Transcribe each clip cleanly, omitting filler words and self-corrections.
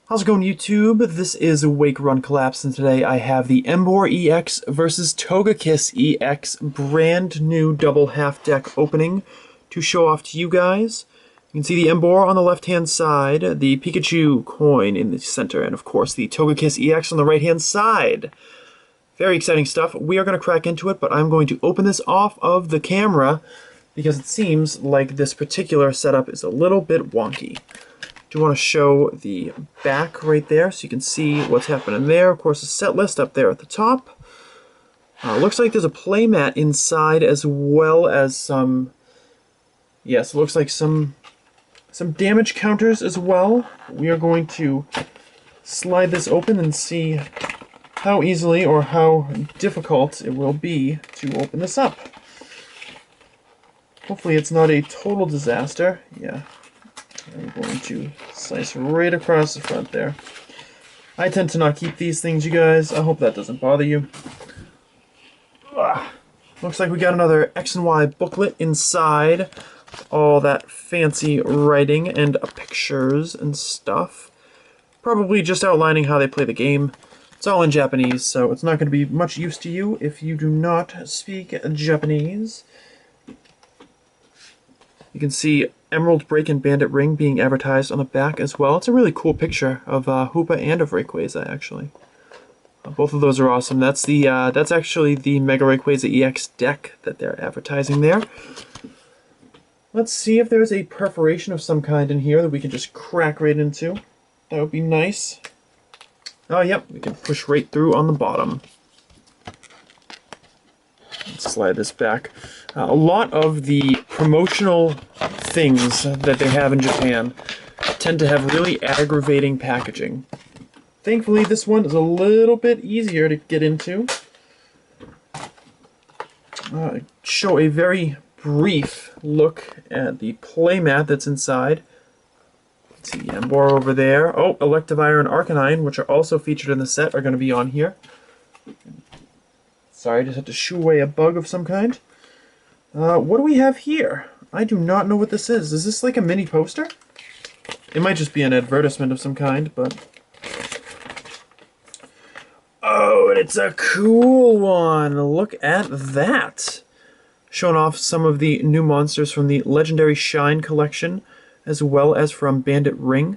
How's it going, YouTube? This is Wake Run Collapse, and today I have the Emboar EX versus Togekiss EX brand new double half deck opening to show off to you guys. You can see the Emboar on the left-hand side, the Pikachu coin in the center, and of course the Togekiss EX on the right-hand side. Very exciting stuff. We are going to crack into it, but I'm going to open this off of the camera because it seems like this particular setup is a little bit wonky. Do want to show the back right there so you can see what's happening there. Of course, a set list up there at the top. Looks like there's a playmat inside as well as some... Yes, it looks like some damage counters as well. We are going to slide this open and see how easily or how difficult it will be to open this up. Hopefully it's not a total disaster. Yeah. I'm going to slice right across the front there. I tend to not keep these things, you guys. I hope that doesn't bother you. Looks like we got another X and Y booklet inside. All that fancy writing and pictures and stuff. Probably just outlining how they play the game. It's all in Japanese, so it's not going to be much use to you if you do not speak Japanese. You can see Emerald Break and Bandit Ring being advertised on the back as well. It's a really cool picture of Hoopa and of Rayquaza, actually. Both of those are awesome. That's actually the Mega Rayquaza EX deck that they're advertising there. Let's see if there's a perforation of some kind in here that we can just crack right into. That would be nice. Oh, yep, we can push right through on the bottom. Let's slide this back. A lot of the promotional things that they have in Japan tend to have really aggravating packaging. Thankfully, this one is a little bit easier to get into. Show a very brief look at the playmat that's inside. Let's see the Emboar over there. Oh, Electivire and Arcanine, which are also featured in the set, are going to be on here. Sorry, I just had to shoo away a bug of some kind. What do we have here? I do not know what this is. Is this like a mini poster? It might just be an advertisement of some kind, but... Oh, and it's a cool one! Look at that! Showing off some of the new monsters from the Legendary Shine collection, as well as from Bandit Ring.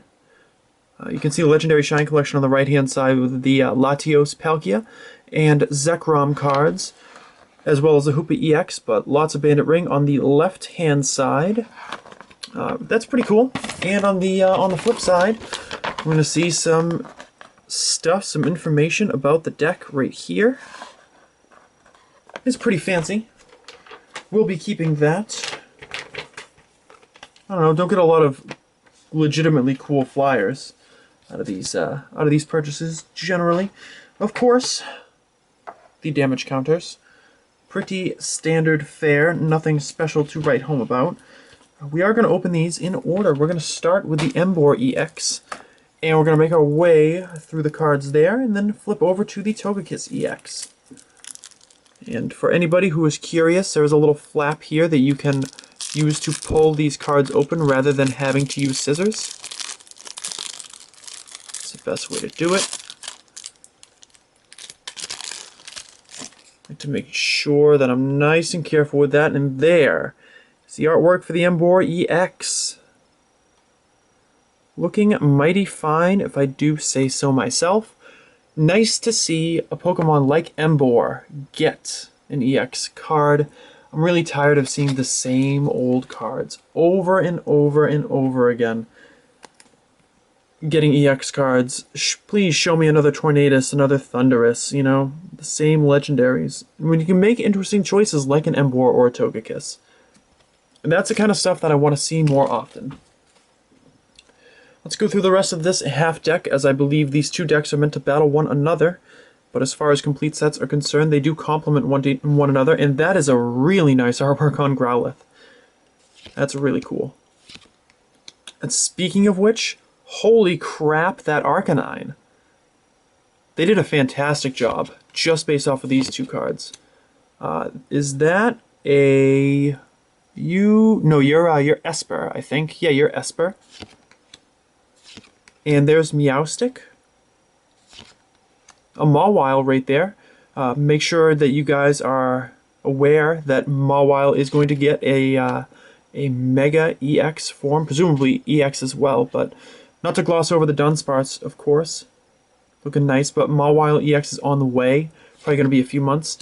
You can see the Legendary Shine collection on the right-hand side with the Latios Palkia and Zekrom cards, as well as the Hoopa EX, but lots of Bandit Ring on the left-hand side. That's pretty cool. And on the flip side, we're going to see some stuff, some information about the deck right here. It's pretty fancy. We'll be keeping that. I don't know, don't get a lot of legitimately cool flyers out of these purchases generally. Of course, the damage counters. Pretty standard fare, nothing special to write home about. We are going to open these in order. We're going to start with the Emboar EX, and we're going to make our way through the cards there, and then flip over to the Togekiss EX. And for anybody who is curious, there's a little flap here that you can use to pull these cards open rather than having to use scissors. It's the best way to do it. To make sure that I'm nice and careful with that, and there is the artwork for the Emboar EX. Looking mighty fine, if I do say so myself. Nice to see a Pokemon like Emboar get an EX card. I'm really tired of seeing the same old cards over and over and over again. Getting EX cards, please show me another Tornadus, another Thundurus, you know, the same legendaries. When you can make interesting choices like an Emboar or a Togekiss. And that's the kind of stuff that I want to see more often. Let's go through the rest of this half deck, as I believe these two decks are meant to battle one another. But as far as complete sets are concerned, they do complement one another, and that is a really nice artwork on Growlithe. That's really cool. And speaking of which, holy crap, that Arcanine. They did a fantastic job, just based off of these two cards. Is that a... No, you're Esper, I think. Yeah, you're Esper. And there's Meowstic. A Mawile right there. Make sure that you guys are aware that Mawile is going to get a Mega EX form, presumably EX as well, but not to gloss over the Dunsparce, of course. Looking nice, but Mawile EX is on the way. Probably going to be a few months.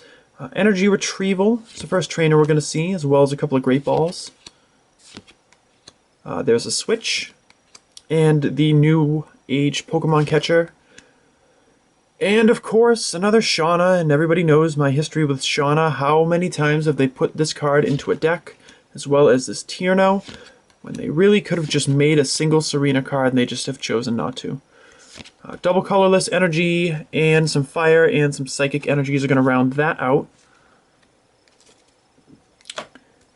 Energy Retrieval is the first trainer we're going to see, as well as a couple of Great Balls. There's a Switch, and the new age Pokemon Catcher. And of course, another Shauna, and everybody knows my history with Shauna. How many times have they put this card into a deck, as well as this Tierno, when they really could have just made a single Serena card and they just have chosen not to. Double colorless energy and some fire and some psychic energies are going to round that out.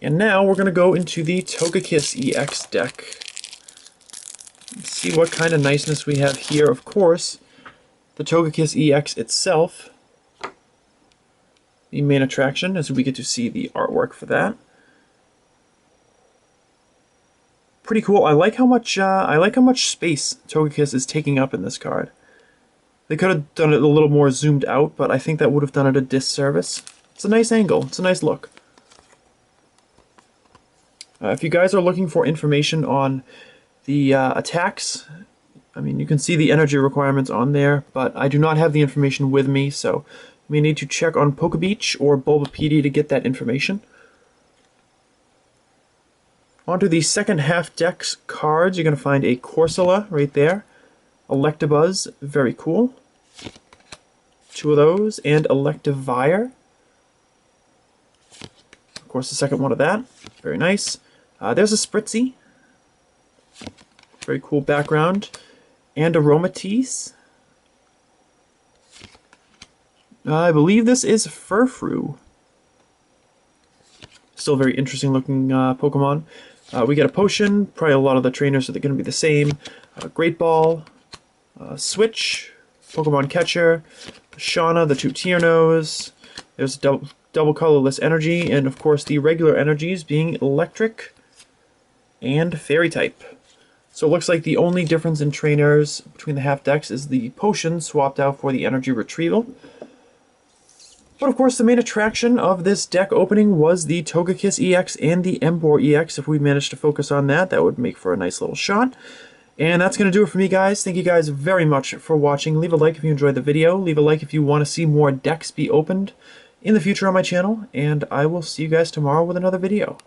And now we're going to go into the Togekiss EX deck. Let's see what kind of niceness we have here. Of course, the Togekiss EX itself, the main attraction, as we get to see the artwork for that. Pretty cool. I like how much space Togekiss is taking up in this card. They could have done it a little more zoomed out, but I think that would have done it a disservice. It's a nice angle. It's a nice look. If you guys are looking for information on the attacks, I mean, you can see the energy requirements on there, but I do not have the information with me, so you may need to check on Pokebeach or Bulbapedia to get that information. Onto the second half deck's cards, you're going to find a Corsola right there, Electabuzz, very cool, two of those, and Electivire. Of course, the second one of that, very nice. There's a Spritzy, very cool background, and Aromatisse. I believe this is Furfrou. Still very interesting looking Pokemon. We get a Potion, probably a lot of the trainers are going to be the same. Great Ball, Switch, Pokemon Catcher, Shauna, the two Tiernos. There's double colorless energy, and of course the regular energies being Electric and Fairy type. So it looks like the only difference in trainers between the half decks is the Potion swapped out for the Energy Retrieval. But of course, the main attraction of this deck opening was the Togekiss EX and the Emboar EX. If we managed to focus on that, that would make for a nice little shot. And that's going to do it for me, guys. Thank you guys very much for watching. Leave a like if you enjoyed the video. Leave a like if you want to see more decks be opened in the future on my channel. And I will see you guys tomorrow with another video.